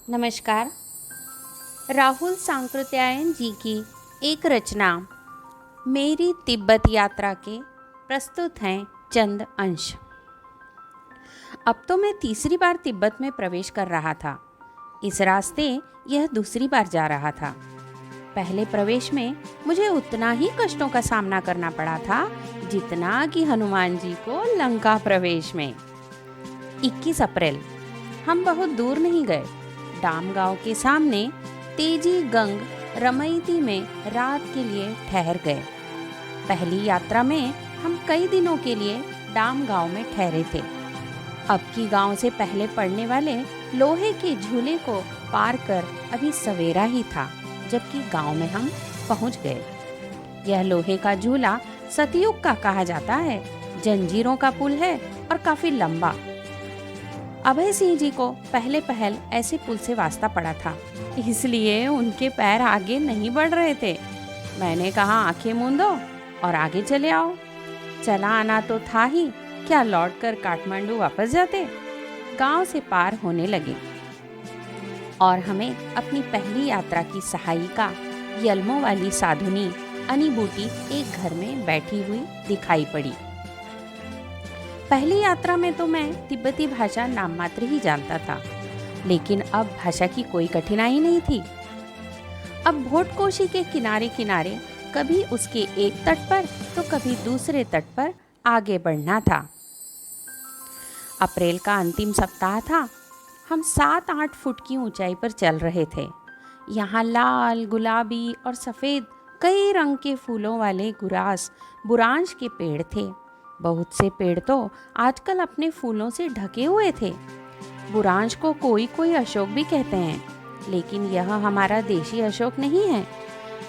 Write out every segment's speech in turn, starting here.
नमस्कार। राहुल सांकृत्यायन जी की एक रचना मेरी तिब्बत यात्रा के प्रस्तुत हैं चंद अंश। अब तो मैं तीसरी बार तिब्बत में प्रवेश कर रहा था। इस रास्ते यह दूसरी बार जा रहा था। पहले प्रवेश में मुझे उतना ही कष्टों का सामना करना पड़ा था जितना कि हनुमान जी को लंका प्रवेश में। 21 अप्रैल। हम बहुत दूर नहीं गए। डाम गांव के सामने तेजी गंग रमईती में रात के लिए ठहर गए। पहली यात्रा में हम कई दिनों के लिए डाम गांव में ठहरे थे। अब की गांव से पहले पड़ने वाले लोहे के झूले को पार कर अभी सवेरा ही था जबकि गांव में हम पहुंच गए। यह लोहे का झूला सतयुग का कहा जाता है। जंजीरों का पुल है और काफी लंबा। अभय सिंह जी को पहले पहल ऐसे पुल से वास्ता पड़ा था, इसलिए उनके पैर आगे नहीं बढ़ रहे थे। मैंने कहा आंखें मूंदो और आगे चले आओ। चला आना तो था ही, क्या लौटकर काठमांडू वापस जाते। गांव से पार होने लगे और हमें अपनी पहली यात्रा की सहायिका यलमो वाली साधुनी अनीबूटी एक घर में बैठी हुई दिखाई पड़ी। पहली यात्रा में तो मैं तिब्बती भाषा नाम मात्र ही जानता था, लेकिन अब भाषा की कोई कठिनाई नहीं थी। अब भोटकोशी के किनारे किनारे कभी उसके एक तट पर तो कभी दूसरे तट पर आगे बढ़ना था। अप्रैल का अंतिम सप्ताह था। हम 7-8 फुट की ऊंचाई पर चल रहे थे। यहाँ लाल, गुलाबी और सफ़ेद कई रंग के फूलों वाले गुरास बुरांश के पेड़ थे। बहुत से पेड़ तो आजकल अपने फूलों से ढके हुए थे। बुरांश को कोई कोई अशोक भी कहते हैं, लेकिन यह हमारा देशी अशोक नहीं है।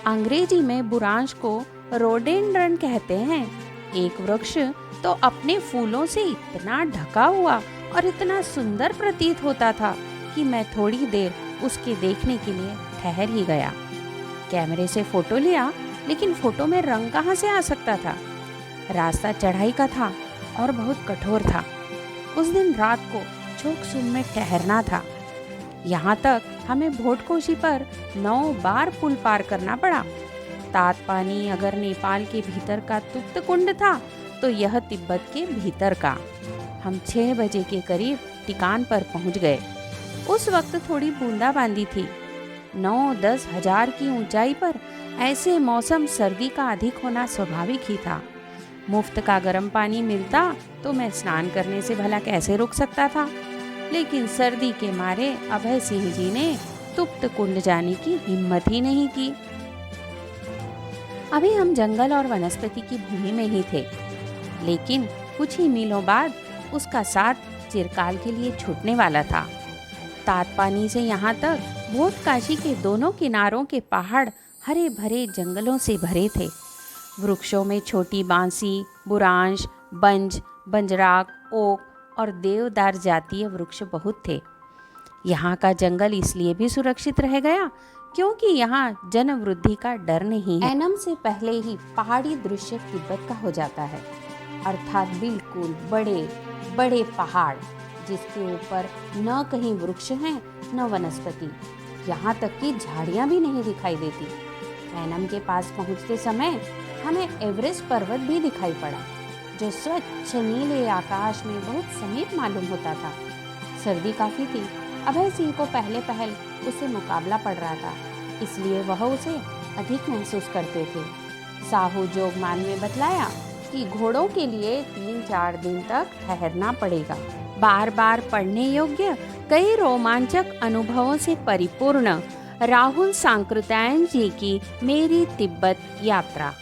अंग्रेजी में बुरांश को रोडेंड्रन कहते हैं। एक वृक्ष तो अपने फूलों से इतना ढका हुआ और इतना सुंदर प्रतीत होता था कि मैं थोड़ी देर उसके देखने के लिए ठहर ही गया। कैमरे से फोटो लिया, लेकिन फोटो में रंग कहाँ से आ सकता था। रास्ता चढ़ाई का था और बहुत कठोर था। उस दिन रात को चोकसुम में ठहरना था। यहाँ तक हमें भोटकोशी पर 9 बार पुल पार करना पड़ा। तात पानी अगर नेपाल के भीतर का तुप्त कुंड था तो यह तिब्बत के भीतर का। हम 6 बजे के करीब टिकान पर पहुँच गए। उस वक्त थोड़ी बूंदाबांदी थी। 9-10 हजार की ऊंचाई पर ऐसे मौसम सर्दी का अधिक होना स्वाभाविक ही था। मुफ्त का गर्म पानी मिलता तो मैं स्नान करने से भला कैसे रुक सकता था, लेकिन सर्दी के मारे अभय सिंह जी ने तुप्त कुंड जाने की हिम्मत ही नहीं की। अभी हम जंगल और वनस्पति की भूमि में ही थे, लेकिन कुछ ही मीलों बाद उसका साथ चिरकाल के लिए छूटने वाला था। तातपानी से यहाँ तक भोटकाशी के दोनों किनारों के पहाड़ हरे भरे जंगलों से भरे थे। वृक्षों में छोटी बांसी, बुरांश, बंज, बंजराक, ओक और देवदार जातीय वृक्ष बहुत थे। यहाँ का जंगल इसलिए भी सुरक्षित रह गया क्योंकि यहाँ जनवृद्धि का डर नहीं है। ऐनम से पहले ही पहाड़ी दृश्य तिब्बत का हो जाता है, अर्थात बिल्कुल बड़े बड़े पहाड़ जिसके ऊपर न कहीं वृक्ष हैं न वनस्पति, यहाँ तक कि झाड़ियाँ भी नहीं दिखाई देती। ऐनम के पास पहुँचते समय हमें एवरेस्ट पर्वत भी दिखाई पड़ा, जो स्वच्छ नीले आकाश में बहुत समीप मालूम होता था। सर्दी काफ़ी थी। अभय सिंह को पहले पहल उससे मुकाबला पड़ रहा था, इसलिए वह उसे अधिक महसूस करते थे। साहू जोगमान ने बतलाया कि घोड़ों के लिए 3-4 दिन तक ठहरना पड़ेगा। बार बार पढ़ने योग्य कई रोमांचक अनुभवों से परिपूर्ण राहुल सांकृत्यायन जी की मेरी तिब्बत यात्रा।